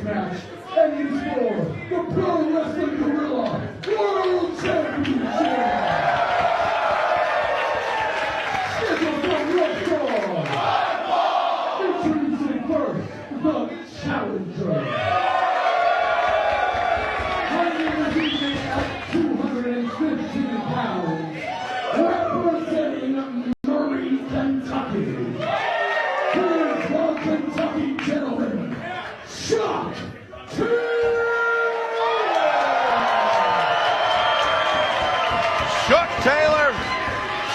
match, and he's for the Pro Wrestling Guerrilla World Championship. Scheduled from Red Dawn. Introducing first, the Challenger. Weighing this evening at 215 pounds, representing Murray, Kentucky. Here's the Kentucky gentleman, Chuck Taylor! Chuck Taylor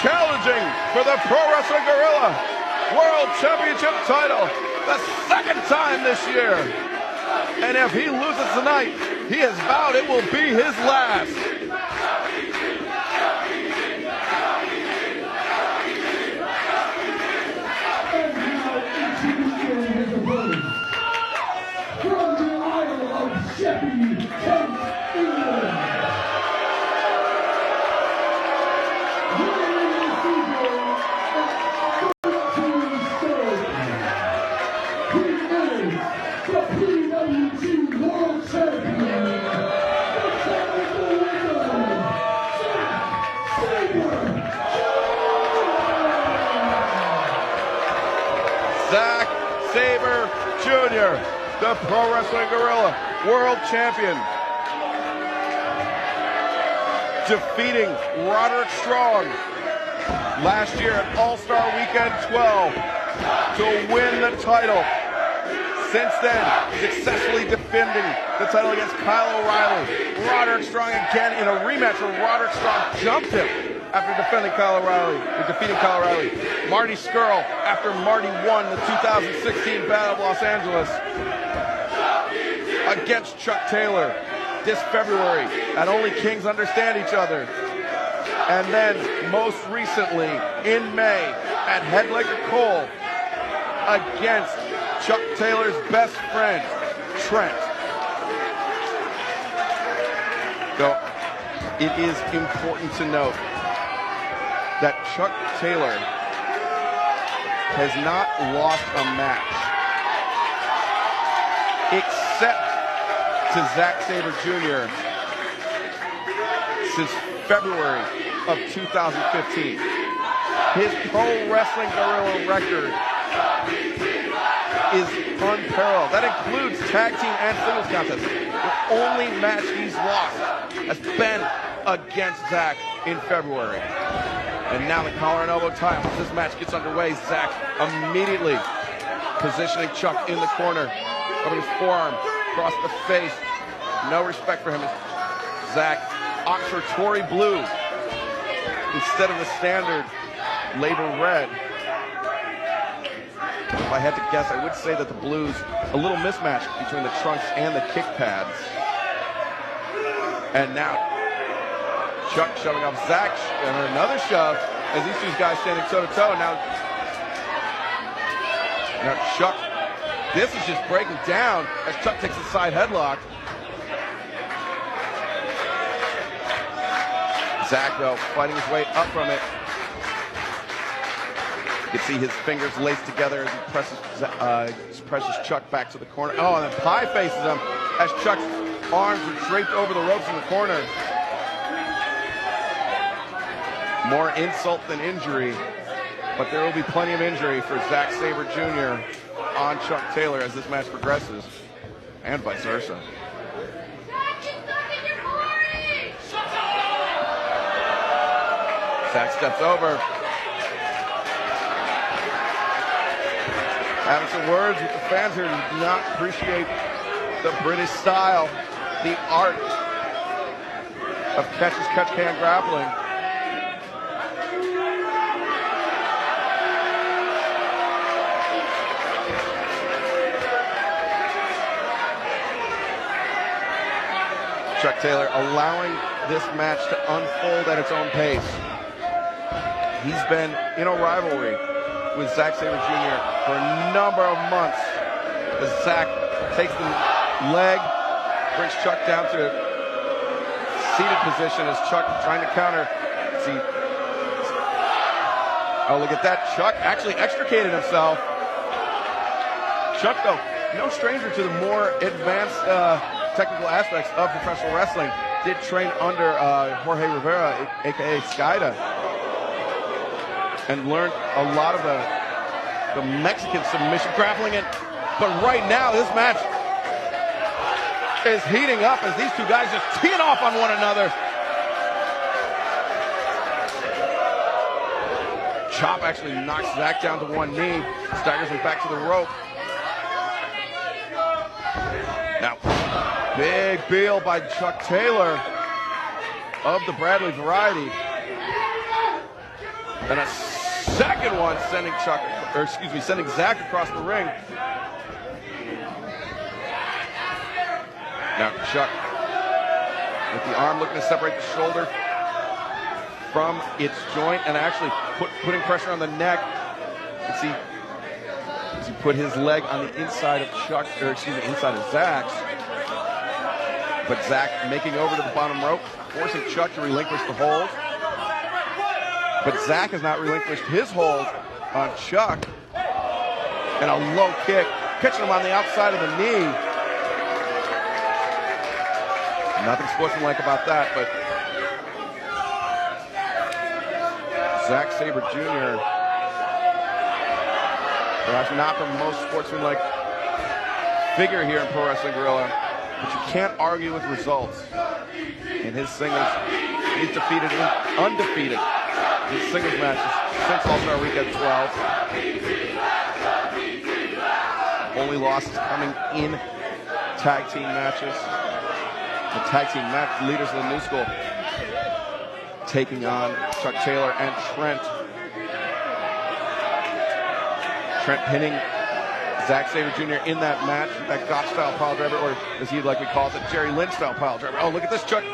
challenging for the Pro Wrestling Guerrilla World Championship title, the second time this year. And if he loses tonight, he has vowed it will be his last. From the Isle of Sheppey, Kent, England. Winning the season at 13 stone. He is the PWG World Champion. The technical wizard, Zack Sabre Jr., the Pro Wrestling Guerrilla World Champion, defeating Roderick Strong last year at All-Star Weekend 12 to win the title. Since then, successfully defending the title against Kyle O'Reilly. Roderick Strong again in a rematch where Roderick Strong jumped him after defending Kyle O'Reilly, or defeating Kyle O'Reilly. Marty Scurll after Marty won the 2016 Battle of Los Angeles against Chuck Taylor this February at Only Kings Understand Each Other. And then most recently in May at Headlaker Cole against Chuck Taylor's best friend, Trent. So it is important to note that Chuck Taylor has not lost a match except to Zack Sabre Jr. since February of 2015. His Pro Wrestling Guerrilla record is unparalleled. That includes tag team and singles contests. The only match he's lost has been against Zack in February. And now the collar and elbow time. As this match gets underway, Zack immediately positioning Chuck in the corner, over his forearm, across the face. No respect for him. Zack opts for Tory blue instead of the standard label red. If I had to guess, I would say that the blues a little mismatched between the trunks and the kick pads. And now Chuck shoving off Zack, and another shove as these two guys standing toe-to-toe. Now Chuck, this is just breaking down as Chuck takes a side headlock. Zack, though, fighting his way up from it. You can see his fingers laced together as he presses Chuck back to the corner. Oh, and then pie faces him as Chuck's arms are draped over the ropes in the corner. More insult than injury, but there will be plenty of injury for Zack Sabre Jr. on Chuck Taylor as this match progresses, and vice versa. Zack steps over. Having some words with the fans here who do not appreciate the British style, the art of catch-as-catch-can grappling. Chuck Taylor allowing this match to unfold at its own pace. He's been in a rivalry with Zack Sabre Jr. for a number of months as Zack takes the leg, brings Chuck down to a seated position as Chuck trying to counter. See, oh, look at that. Chuck actually extricated himself. Chuck, though, no stranger to the more advanced technical aspects of professional wrestling. Did train under Jorge Rivera, aka Skayde, and learned a lot of the Mexican submission grappling. But right now, this match is heating up as these two guys just teeing off on one another. Chop actually knocks Zach down to one knee, staggers him back to the rope. Now, big Beal by Chuck Taylor of the Bradley variety. And a second one sending Zach across the ring. Now Chuck with the arm looking to separate the shoulder from its joint and actually putting pressure on the neck. You see, as he put his leg on the inside of inside of Zach's. But Zach making over to the bottom rope, forcing Chuck to relinquish the hold. But Zach has not relinquished his hold on Chuck. And a low kick, catching him on the outside of the knee. Nothing sportsmanlike about that, but Zack Sabre Jr., perhaps not the most sportsmanlike figure here in Pro Wrestling Guerrilla, but you can't argue with results. In his singles, he's undefeated. His singles matches since All-Star Weekend 12. Only losses coming in tag team matches. The tag team match leaders of the New School taking on Chuck Taylor and Trent. Trent pinning Zack Sabre Jr. in that match, that Gotch-style pile driver, or as he'd like to call it, the Jerry Lynch-style pile driver. Oh, look at this, Chuck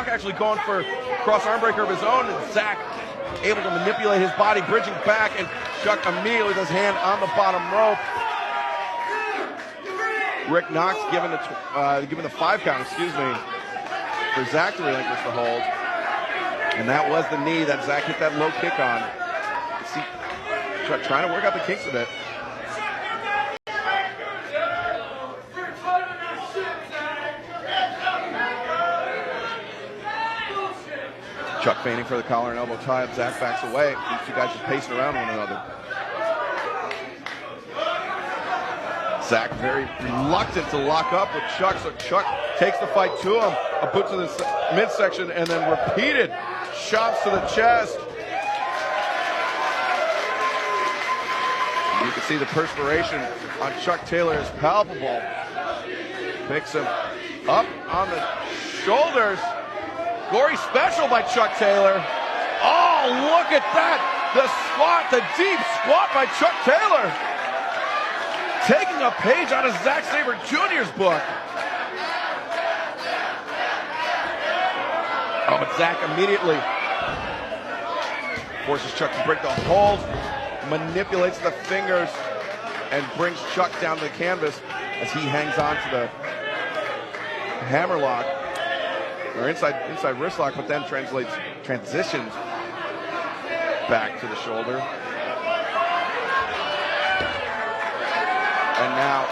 actually going for cross arm breaker of his own, and Zack able to manipulate his body, bridging back, and Chuck immediately with his hand on the bottom rope. Rick Knox giving the 5 count, for Zach to relinquish the hold. And that was the knee that Zach hit that low kick on. See, trying to work out the kinks a bit. Chuck feigning for the collar and elbow tie. Zach backs away. These two guys just pacing around one another. Zach very reluctant to lock up with Chuck, so Chuck takes the fight to him. A boot to the midsection and then repeated shots to the chest. You can see the perspiration on Chuck Taylor is palpable. Picks him up on the shoulders. Gory special by Chuck Taylor. Oh, look at that. The squat, the deep squat by Chuck Taylor. Taking a page out of Zack Sabre Jr.'s book. Oh, but Zach immediately forces Chuck to break the hold, manipulates the fingers, and brings Chuck down to the canvas as he hangs on to the hammerlock, or inside wrist lock, but then transitions back to the shoulder. And now,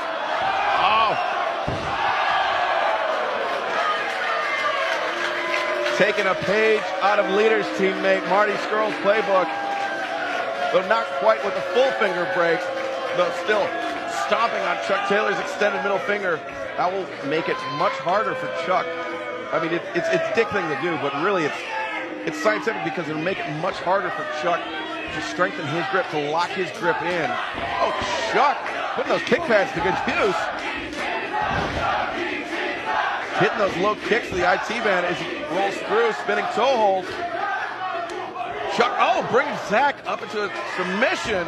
taking a page out of Leader's teammate Marty Scurll's playbook, though not quite with a full finger break, though still stomping on Chuck Taylor's extended middle finger. That will make it much harder for Chuck. I mean, it's a dick thing to do, but really it's scientific because it'll make it much harder for Chuck to strengthen his grip, to lock his grip in. Oh, Chuck putting those kick pads to good use. Hitting those low kicks to the IT band as he rolls through, spinning toe hold. Chuck, brings Zach up into a submission.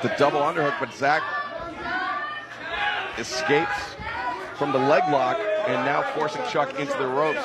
The double underhook, but Zach escapes from the leg lock and now forcing Chuck into the ropes.